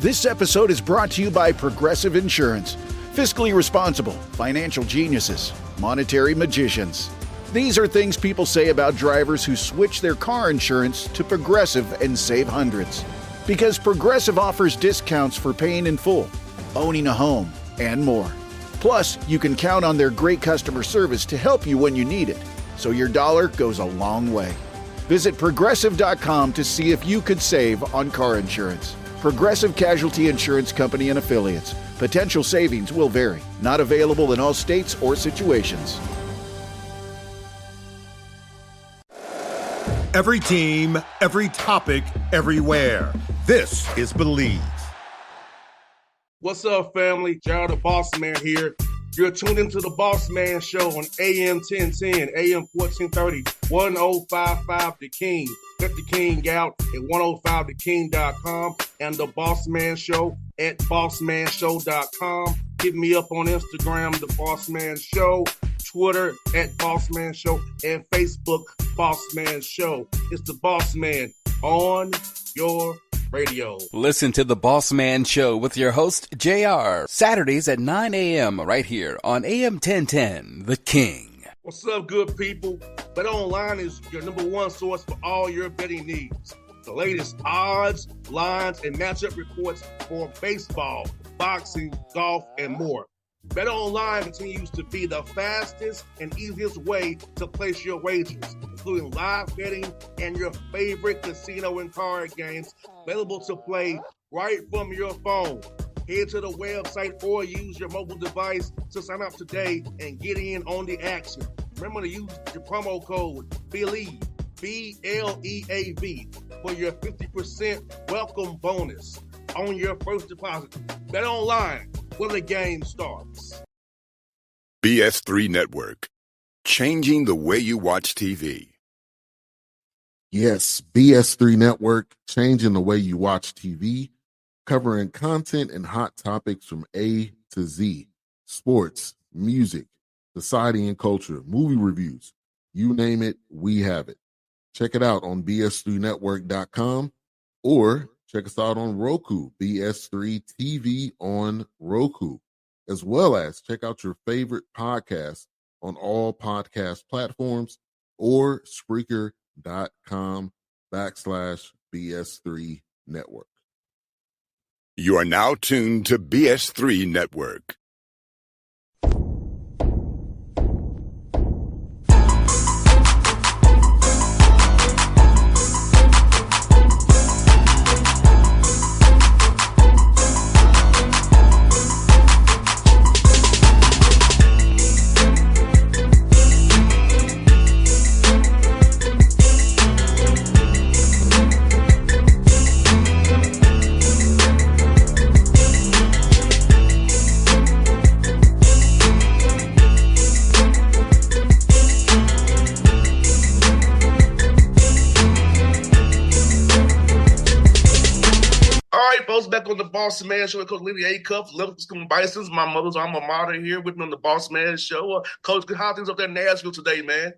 This episode is brought to you by Progressive Insurance. Fiscally responsible, financial geniuses, monetary magicians. These are things people say about drivers who switch their car insurance to Progressive and save hundreds. Because Progressive offers discounts for paying in full, owning a home, and more. Plus, you can count on their great customer service to help you when you need it, so your dollar goes a long way. Visit Progressive.com to see if you could save on car insurance. Progressive Casualty Insurance Company and Affiliates. Potential savings will vary. Not available in all states or situations. Every team, every topic, everywhere. This is Believe. What's up, family? Gerald the Bossman here. You're tuned into the Bossman Show on AM 1010, AM 1430, 1055 The King. Check The King out at 105theking.com and the Bossman Show at bossmanshow.com. Hit me up on Instagram, The Bossman Show, Twitter at Bossman Show, and Facebook, Bossman Show. It's the Bossman on your radio. Listen to the Bossman Show with your host, JR, Saturdays at 9 a.m. right here on AM 1010, The King. What's up, good people? BetOnline is your number one source for all your betting needs. The latest odds, lines, and matchup reports for baseball, boxing, golf, and more. BetOnline continues to be the fastest and easiest way to place your wagers, including live betting and your favorite casino and card games available to play right from your phone. Head to the website or use your mobile device to sign up today and get in on the action. Remember to use your promo code BELIEVE, BLEAV, for your 50% welcome bonus on your first deposit. BetOnline, where the game starts. BS3 Network, changing the way you watch TV. Yes, BS3 Network, changing the way you watch TV, covering content and hot topics from A to Z, sports, music, society and culture, movie reviews, you name it, we have it. Check it out on bs3network.com or check us out on Roku, BS3 TV on Roku, as well as check out your favorite podcasts on all podcast platforms or Spreaker.com/BS3 Network. You are now tuned to BS3 Network. Back on the Bossman Show with Coach Lennie Acuff, Lipscomb Bisons, my mother's alma mater here with me on the Bossman Show. Coach, how are things up there in Nashville today, man?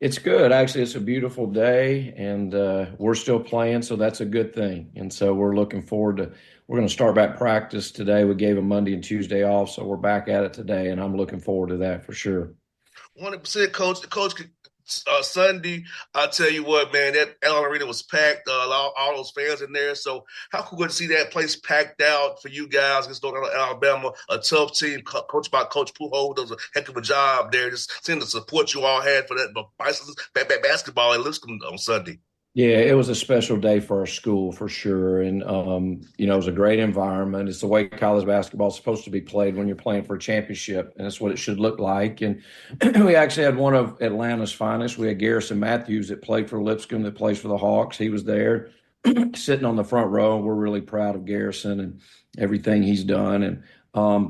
It's good. Actually, it's a beautiful day, and we're still playing, so that's a good thing. And so we're looking forward to – we're going to start back practice today. We gave them Monday and Tuesday off, so we're back at it today, and I'm looking forward to that for sure. 100%, Coach. Sunday, I'll tell you what, man, that Allen Arena was packed, all those fans in there. So how cool to see that place packed out for you guys against North Alabama, a tough team coached by Coach Pujols. Does a heck of a job there. Just seeing the support you all had for that Bison's basketball at Lipscomb on Sunday. Yeah, it was a special day for our school for sure. And, it was a great environment. It's the way college basketball is supposed to be played when you're playing for a championship. And that's what it should look like. And we actually had one of Atlanta's finest. We had Garrison Matthews that played for Lipscomb, that plays for the Hawks. He was there sitting on the front row. We're really proud of Garrison and everything he's done. And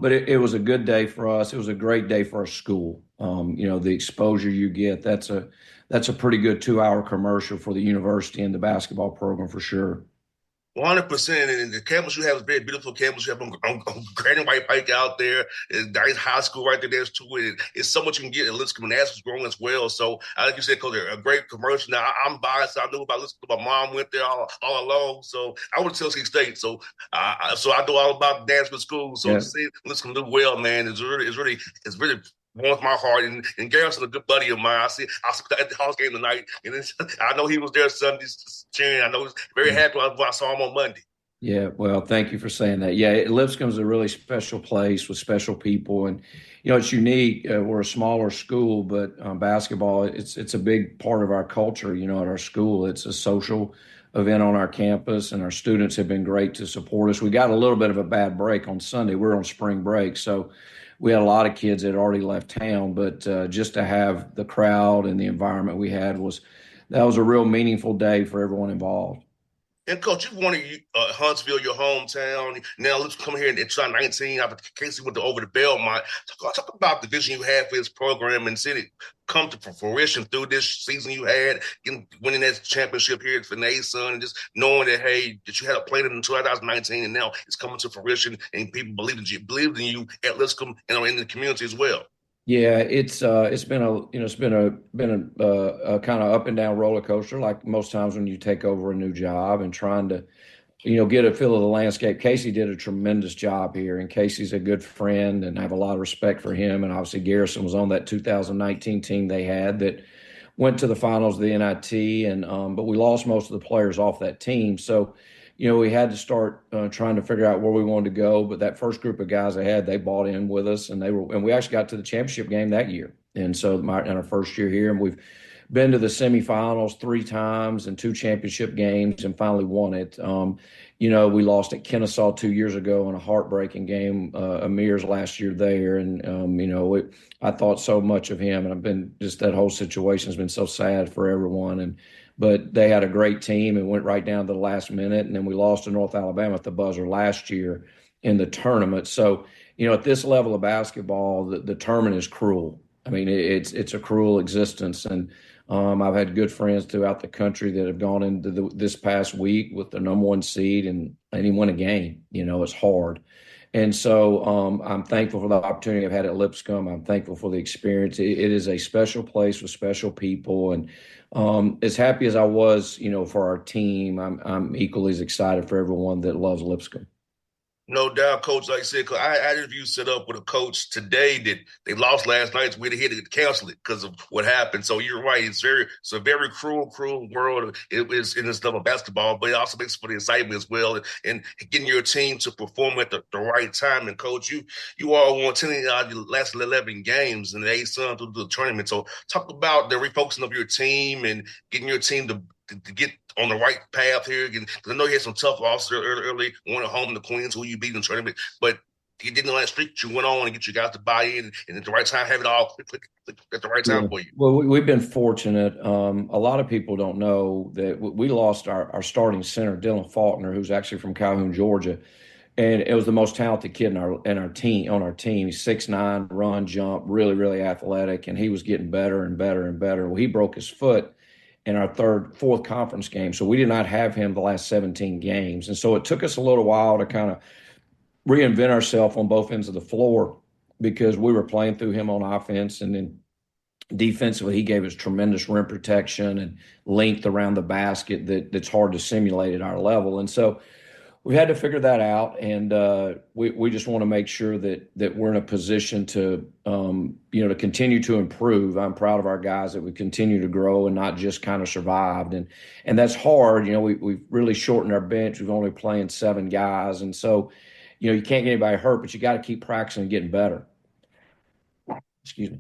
but it was a good day for us. It was a great day for our school. The exposure you get, that's a pretty good 2-hour commercial for the university and the basketball program for sure. 100%. And the campus you have is very beautiful campus. You have on Granny White Pike out there. It's nice high school right there. There's to it. It's so much you can get at Lipscomb, and as growing as well. So, like you said, Coach, they're a great commercial. Now, I'm biased. I knew about Lipscomb. My mom went there all along. So, I went to Tennessee State. So, I know all about dance with school. So, to see Lipscomb do well, man, it's really warms my heart. And Garrett's a good buddy of mine. I see at the house game tonight, and I know he was there Sunday cheering. I know he was very happy when I saw him on Monday. Yeah, well, thank you for saying that. Yeah, Lipscomb's a really special place with special people, and it's unique. We're a smaller school, but basketball it's a big part of our culture. At our school, it's a social event on our campus, and our students have been great to support us. We got a little bit of a bad break on Sunday. We're on spring break, so we had a lot of kids that had already left town, but just to have the crowd and the environment we had was a real meaningful day for everyone involved. And Coach, you wanted Huntsville, your hometown. Now let's come here and try 19 after Casey went over to Belmont. Talk about the vision you had for this program and seeing it come to fruition through this season you had, winning that championship here for ASUN, and just knowing that that you had a plan in 2019 and now it's coming to fruition and people believed in you at Lipscomb and in the community as well. Yeah, it's been a kind of up and down roller coaster, like most times when you take over a new job and trying to, get a feel of the landscape. Casey did a tremendous job here, and Casey's a good friend, and I have a lot of respect for him. And obviously Garrison was on that 2019 team they had that went to the finals of the NIT, and but we lost most of the players off that team, so. We had to start trying to figure out where we wanted to go. But that first group of guys they bought in with us, and we actually got to the championship game that year. And so in our first year here, and we've been to the semifinals 3 times and 2 championship games, and finally won it. We lost at Kennesaw 2 years ago in a heartbreaking game. Amir's last year there, and I thought so much of him, and I've been just that whole situation has been so sad for everyone. But they had a great team and went right down to the last minute. And then we lost to North Alabama at the buzzer last year in the tournament. So, at this level of basketball, the tournament is cruel. I mean, it's a cruel existence. And I've had good friends throughout the country that have gone into this past week with the number 1 seed and he won a game. It's hard. And so I'm thankful for the opportunity I've had at Lipscomb. I'm thankful for the experience. It is a special place with special people. And as happy as I was, for our team, I'm equally as excited for everyone that loves Lipscomb. No doubt, Coach. Like I said, I had an interview set up with a coach today that they lost last night. So we had to cancel it because of what happened. So you're right. It's a very cruel world. It is in the stuff of basketball, but it also makes for the excitement as well. And getting your team to perform at the right time. And Coach, you all won 10 out of the last 11 games in the ASUN through the tournament. So talk about the refocusing of your team and getting your team to get on the right path here. Because I know you had some tough losses early, one at home to Queens, who you beat in the tournament, but you didn't know that streak you went on and get you guys to buy in and at the right time have it all click at the right time for you. Well, we've been fortunate. A lot of people don't know that we lost our starting center, Dylan Faulkner, who's actually from Calhoun, Georgia. And it was the most talented kid on our team. He's 6'9", run, jump, really, really athletic, and he was getting better and better and better. Well, he broke his foot in our fourth conference game. So we did not have him the last 17 games. And so it took us a little while to kind of reinvent ourselves on both ends of the floor because we were playing through him on offense. And then defensively, he gave us tremendous rim protection and length around the basket that's hard to simulate at our level. And so we had to figure that out, and we just want to make sure that we're in a position to to continue to improve. I'm proud of our guys that we continue to grow and not just kind of survived, and that's hard. We've really shortened our bench. We've only playing 7 guys, and so you can't get anybody hurt, but you got to keep practicing and getting better. Excuse me.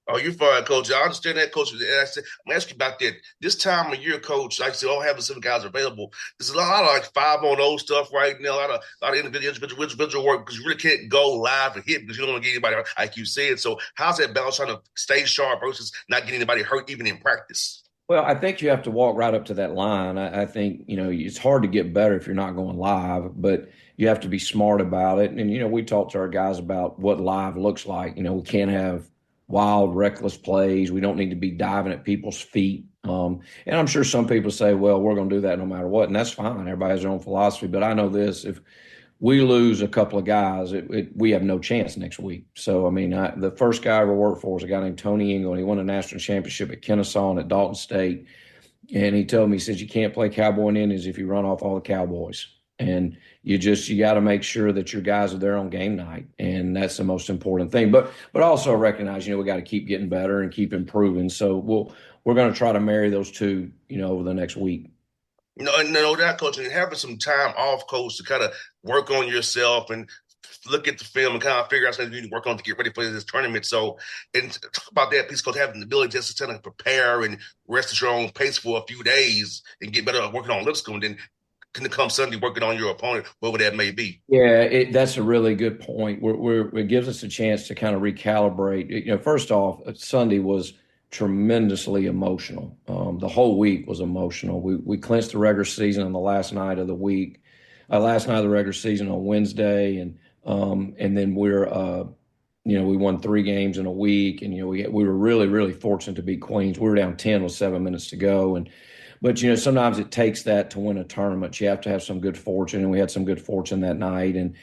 Oh, you're fine, Coach. I understand that, Coach. And I said, I'm going to ask you about that. This time of year, Coach, like I said, having 7 guys available. There's a lot of like 5-on-0 stuff right now, a lot of individual work because you really can't go live and hit because you don't want to get anybody, like you said. So how's that balance trying to stay sharp versus not getting anybody hurt even in practice? Well, I think you have to walk right up to that line. I think, it's hard to get better if you're not going live, but you have to be smart about it. And, we talk to our guys about what live looks like. We can't have wild, reckless plays. We don't need to be diving at people's feet. And I'm sure some people say, well, we're going to do that no matter what, and that's fine. Everybody has their own philosophy. But I know this: if we lose a couple of guys, we have no chance next week. So, I mean, the first guy I ever worked for was a guy named Tony Engel, and he won a national championship at Kennesaw and at Dalton State. And he told me, he says, you can't play Cowboy and Indians if you run off all the Cowboys. And you got to make sure that your guys are there on game night. And that's the most important thing. But also recognize, we got to keep getting better and keep improving. So we're going to try to marry those two, over the next week. No doubt, Coach, and having some time off, Coach, to kind of work on yourself and look at the film and kind of figure out something you need to work on to get ready for this tournament. So, and talk about that piece, Coach, having the ability just to kind of prepare and rest at your own pace for a few days and get better at working on Lipscomb, and then can come Sunday working on your opponent, whatever that may be. Yeah, that's a really good point. It gives us a chance to kind of recalibrate. First off, Sunday was tremendously emotional. The whole week was emotional. We clinched the regular season on the last night of the week, last night of the regular season on Wednesday, and then we won 3 games in a week, and we were really, really fortunate to beat Queens. We were down 10 with 7 minutes to go, but sometimes it takes that to win a tournament. You have to have some good fortune, and we had some good fortune that night, and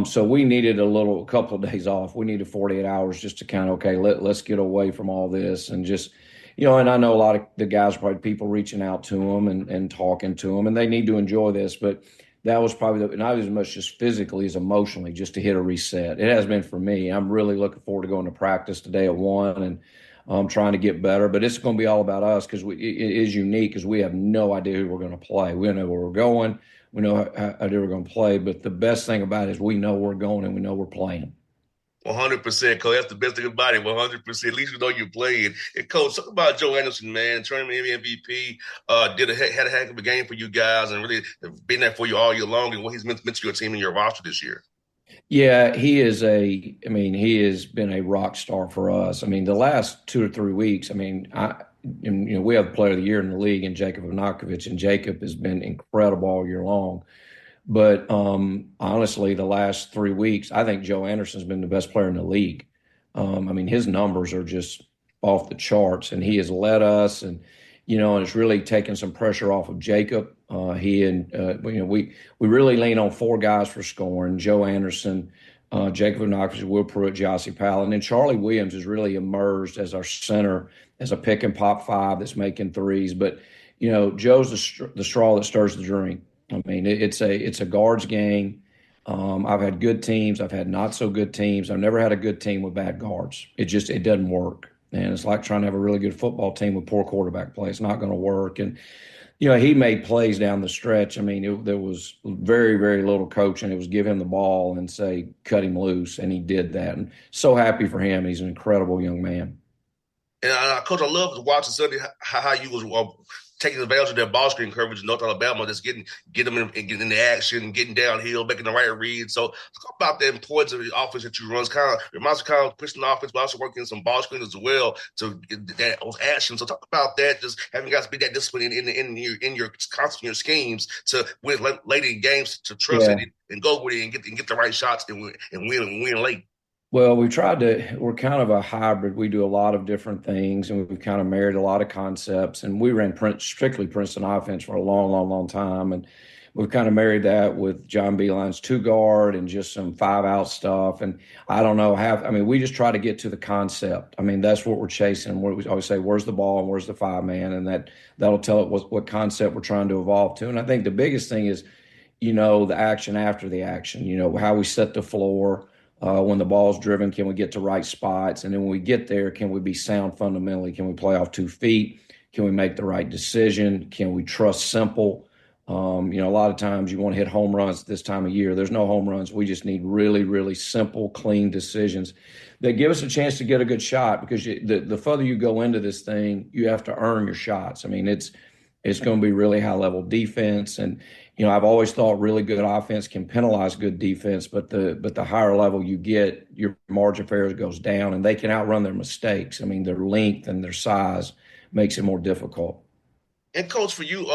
so we needed a couple of days off. We needed 48 hours just to kind of, let's get away from all this and just, and I know a lot of the guys, probably people reaching out to them and talking to them, and they need to enjoy this. But that was probably not as much just physically as emotionally, just to hit a reset. It has been for me. I'm really looking forward to going to practice today at 1 and trying to get better. But it's going to be all about us because it is unique because we have no idea who we're going to play. We don't know where we're going. We know how we're going to play, but the best thing about it is we know we're going and we know we're playing. 100%, Coach. That's the best thing about it. 100%. At least you know you're playing. And Coach, talk about Joe Anderson, man. Tournament MVP, had a heck of a game for you guys, and really been there for you all year long. And what he's meant to your team and your roster this year. Yeah, he has been a rock star for us. I mean, the last 2 or 3 weeks. I mean, we have the player of the year in the league, and Acuff, and Jacob has been incredible all year long. But honestly, the last 3 weeks, I think Joe Anderson's been the best player in the league. His numbers are just off the charts, and he has led us, and it's really taken some pressure off of Jacob. We really lean on 4 guys for scoring: Joe Anderson, Jacob Acuff, Will Pruitt, Jossie Powell, and then Charlie Williams has really emerged as our center, as a pick and pop 5 that's making threes. But Joe's the straw that stirs the drink. I mean, it's a guards game. I've had good teams. I've had not so good teams. I've never had a good team with bad guards. It doesn't work. And it's like trying to have a really good football team with poor quarterback play. It's not going to work. And, he made plays down the stretch. I mean, there was very, very little coaching. It was give him the ball and say, cut him loose. And he did that. And so happy for him. He's an incredible young man. And Coach, I love to watch Sunday how you was taking advantage of their ball screen coverage in North Alabama, just getting them getting in the action, getting downhill, making the right read. So talk about the importance of the offense that you run. It's reminds me of pushing the offense, but also working some ball screens as well to get those actions. So talk about that, just having guys be that disciplined in your schemes to win late in games, to trust it and go with it and get the right shots and win late. Well, we're kind of a hybrid. We do a lot of different things, and we've kind of married a lot of concepts. And we ran strictly Princeton offense for a long, long, long time. And we've kind of married that with John Beeline's 2-guard and just some 5-out stuff. And I don't know we just try to get to the concept. I mean, that's what we're chasing. We always say, where's the ball and where's the 5-man? And that'll tell it what concept we're trying to evolve to. And I think the biggest thing is, the action after the action, how we set the floor. When the ball's driven, can we get to right spots? And then when we get there, can we be sound fundamentally? Can we play off 2 feet? Can we make the right decision? Can we trust simple? A lot of times you want to hit home runs this time of year. There's no home runs. We just need really, really simple, clean decisions that give us a chance to get a good shot, because the further you go into this thing, you have to earn your shots. I mean, it's going to be really high-level defense. And, I've always thought really good offense can penalize good defense, but the higher level you get, your margin for error goes down, and they can outrun their mistakes. I mean, their length and their size makes it more difficult. And Coach, for you,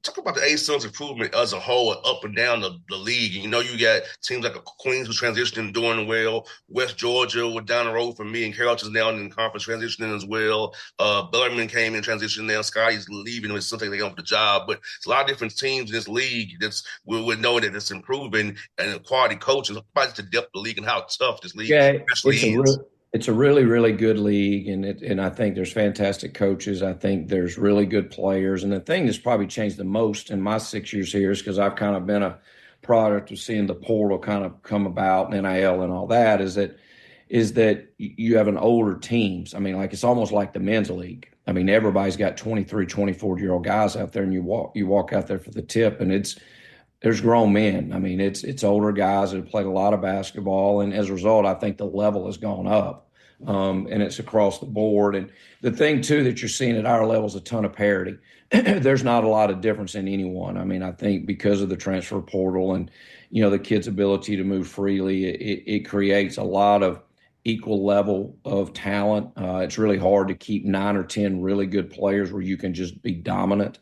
talk about the A-Sun's improvement as a whole, up and down the league. You know, you got teams like Queens who's transitioning, doing well. West Georgia was down the road from me, and Carrollton's now in the conference transitioning as well. Bellarmine came in transition now. Scotty's leaving. It's something they got for the job. But it's a lot of different teams in this league that's we would know that it's improving and quality coaches. About the depth of the league and how tough this league actually is. It's a really, really good league, and I think there's fantastic coaches. I think there's really good players. And the thing that's probably changed the most in my 6 years here is because I've kind of been a product of seeing the portal kind of come about and NIL and all that, is that you have an older teams. I mean, like it's almost like the men's league. I mean, everybody's got 23, 24-year-old guys out there, and you walk out there for the tip, and there's grown men. I mean, it's older guys that have played a lot of basketball, and as a result, I think the level has gone up, and it's across the board. And the thing too that you're seeing at our level is a ton of parity. There's not a lot of difference in anyone. I mean, I think because of the transfer portal and the kids' ability to move freely, it creates a lot of equal level of talent. It's really hard to keep 9 or 10 really good players where you can just be dominant.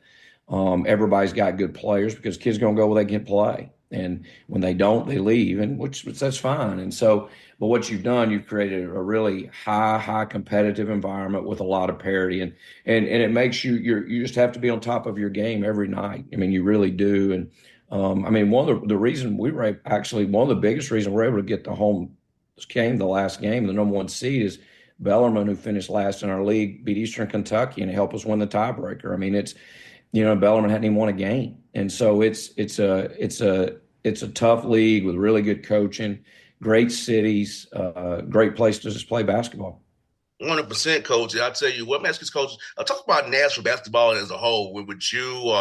Everybody's got good players because kids are going to go where they can play. And when they don't, they leave, and which that's fine. And so, but what you've done, you've created a really high competitive environment with a lot of parity, and it makes you just have to be on top of your game every night. I mean, you really do. And I mean, one of the reason one of the biggest reasons we're able to get the home game, the last game, the number 1 seed is Bellarmine, who finished last in our league, beat Eastern Kentucky and helped us win the tiebreaker. I mean, Bellarmine hadn't even won a game. And so it's a tough league with really good coaching, great cities, great place to just play basketball. 100%, coach. I tell you what, Mexicans coaches, talk about national basketball as a whole. With you,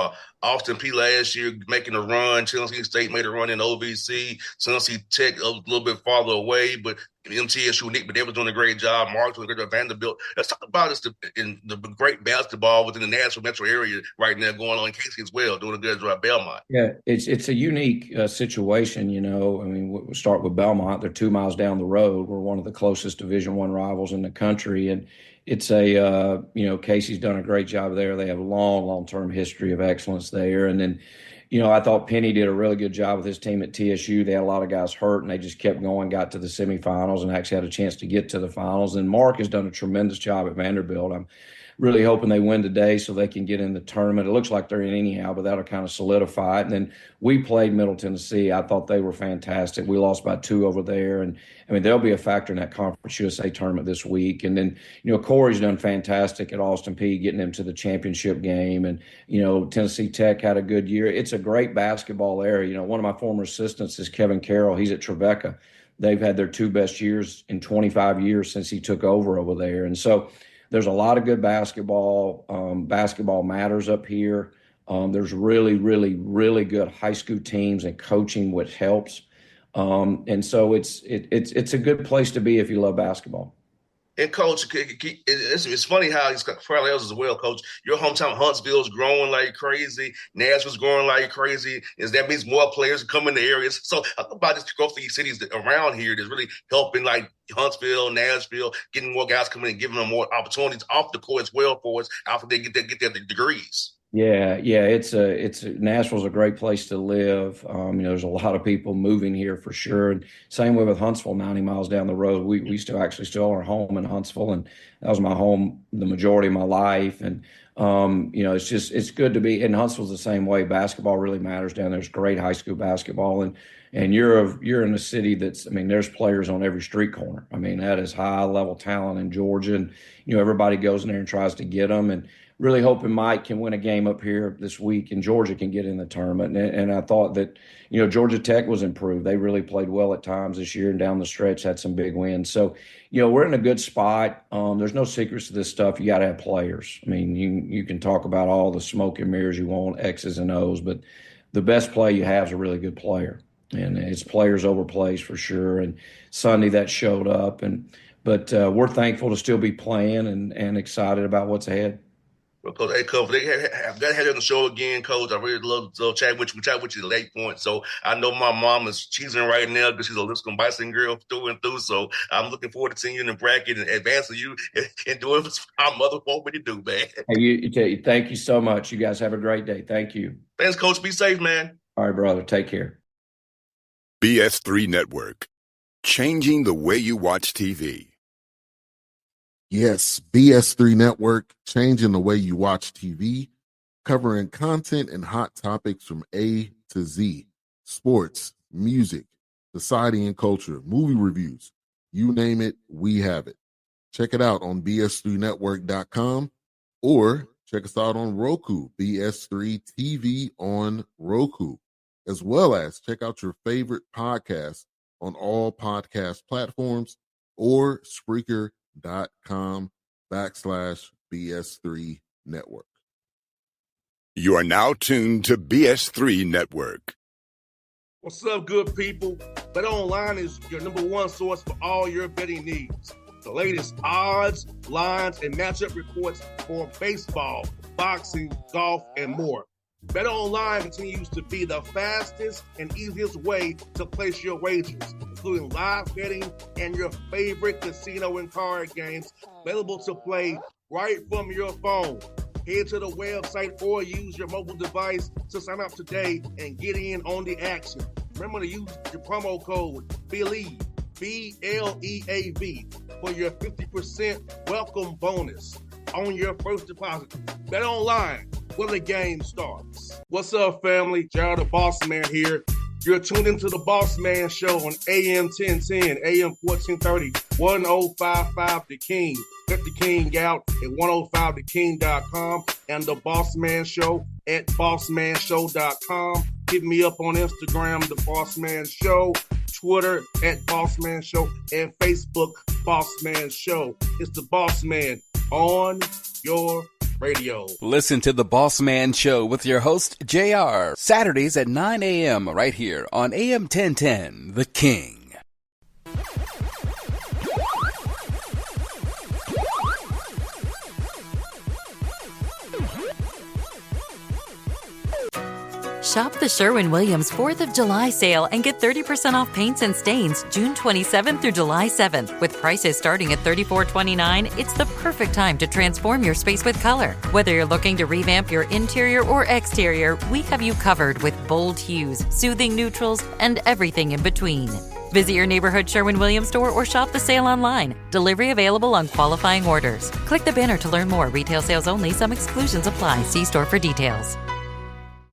Austin P last year making a run, Tennessee State made a run in OVC, Tennessee Tech a little bit farther away, but MTSU, Nick, but they were doing a great job. Mark doing a great job. Vanderbilt. Let's talk about the great basketball within the Nashville metro area right now going on in Casey as well, doing a good job at Belmont. Yeah, it's a unique situation. I mean, we'll start with Belmont. They're 2 miles down the road. We're one of the closest Division I rivals in the country, and it's Casey's done a great job there. They have a long-term history of excellence there, and then. I thought Penny did a really good job with his team at TSU. They had a lot of guys hurt, and they just kept going, got to the semifinals, and actually had a chance to get to the finals. And Mark has done a tremendous job at Vanderbilt. I'm really hoping they win today so they can get in the tournament. It looks like they're in anyhow, but that'll kind of solidify it. And then we played Middle Tennessee. I thought they were fantastic. We lost by 2 over there. And, I mean, they'll be a factor in that Conference USA tournament this week. And then, Corey's done fantastic at Austin Peay, getting them to the championship game. And, Tennessee Tech had a good year. It's a great basketball area. One of my former assistants is Kevin Carroll. He's at Trevecca. They've had their 2 best years in 25 years since he took over there. And so, there's a lot of good basketball. Basketball matters up here. There's really, really, really good high school teams and coaching, which helps. And so it's a good place to be if you love basketball. And coach, it's funny how he's got parallels as well, coach. Your hometown Huntsville is growing like crazy. Nashville's growing like crazy. That means more players come in the areas. So talk about this growth of these cities around here that's really helping like Huntsville, Nashville, getting more guys coming in, giving them more opportunities off the court as well for us after they get their degrees. Yeah. It's Nashville's a great place to live. There's a lot of people moving here for sure. And same way with Huntsville, 90 miles down the road. We still are home in Huntsville, and that was my home the majority of my life. And it's good to be. And Huntsville's the same way. Basketball really matters down there. There's great high school basketball, and you're in a city there's players on every street corner. I mean, that is high level talent in Georgia, and everybody goes in there and tries to get them. And really hoping Mike can win a game up here this week and Georgia can get in the tournament. And I thought that, Georgia Tech was improved. They really played well at times this year, and down the stretch had some big wins. So, we're in a good spot. There's no secrets to this stuff. You got to have players. I mean, you can talk about all the smoke and mirrors you want, X's and O's, but the best play you have is a really good player. And it's players over plays for sure. And Sunday that showed up. But we're thankful to still be playing and excited about what's ahead. Coach Acuff, I've got to have you on the show again, Coach. I really love chat with you. We chat with you at late point. So I know my mom is cheesing right now because she's a Lipscomb Bison girl through and through. So I'm looking forward to seeing you in the bracket and advancing you and doing what our mother want me to do, man. Hey, thank you so much. You guys have a great day. Thank you. Thanks, Coach. Be safe, man. All right, brother. Take care. BS3 Network. Changing the way you watch TV. Yes, BS3 Network, changing the way you watch TV, covering content and hot topics from A to Z, sports, music, society and culture, movie reviews, you name it, we have it. Check it out on bs3network.com or check us out on Roku, BS3 TV on Roku, as well as check out your favorite podcast on all podcast platforms or Spreaker.com/BS3 Network. You are now tuned to BS3 Network. What's up, good people? Bet Online is your number one source for all your betting needs. The latest odds, lines, and matchup reports for baseball, boxing, golf, and more. Bet Online continues to be the fastest and easiest way to place your wagers, including live betting and your favorite casino and card games available to play right from your phone. Head to the website or use your mobile device to sign up today and get in on the action. Remember to use your promo code BELIEVE, BLEAV, for your 50% welcome bonus on your first deposit. Bet Online, where the game starts. What's up, family? Jared the Bossman here. You're tuned into the Bossman Show on AM 1010, AM 1430, 1055 The King. Check The King out at 105theking.com and the Bossman Show at bossmanshow.com. Hit me up on Instagram, The Bossman Show, Twitter at Bossman Show, and Facebook, Bossman Show. It's the Bossman on your radio. Listen to The Bossman Show with your host, JR, Saturdays at 9 a.m. right here on AM 1010, The King. Shop the Sherwin-Williams 4th of July sale and get 30% off paints and stains June 27th through July 7th. With prices starting at $34.29, it's the perfect time to transform your space with color. Whether you're looking to revamp your interior or exterior, we have you covered with bold hues, soothing neutrals, and everything in between. Visit your neighborhood Sherwin-Williams store or shop the sale online. Delivery available on qualifying orders. Click the banner to learn more. Retail sales only. Some exclusions apply. See store for details.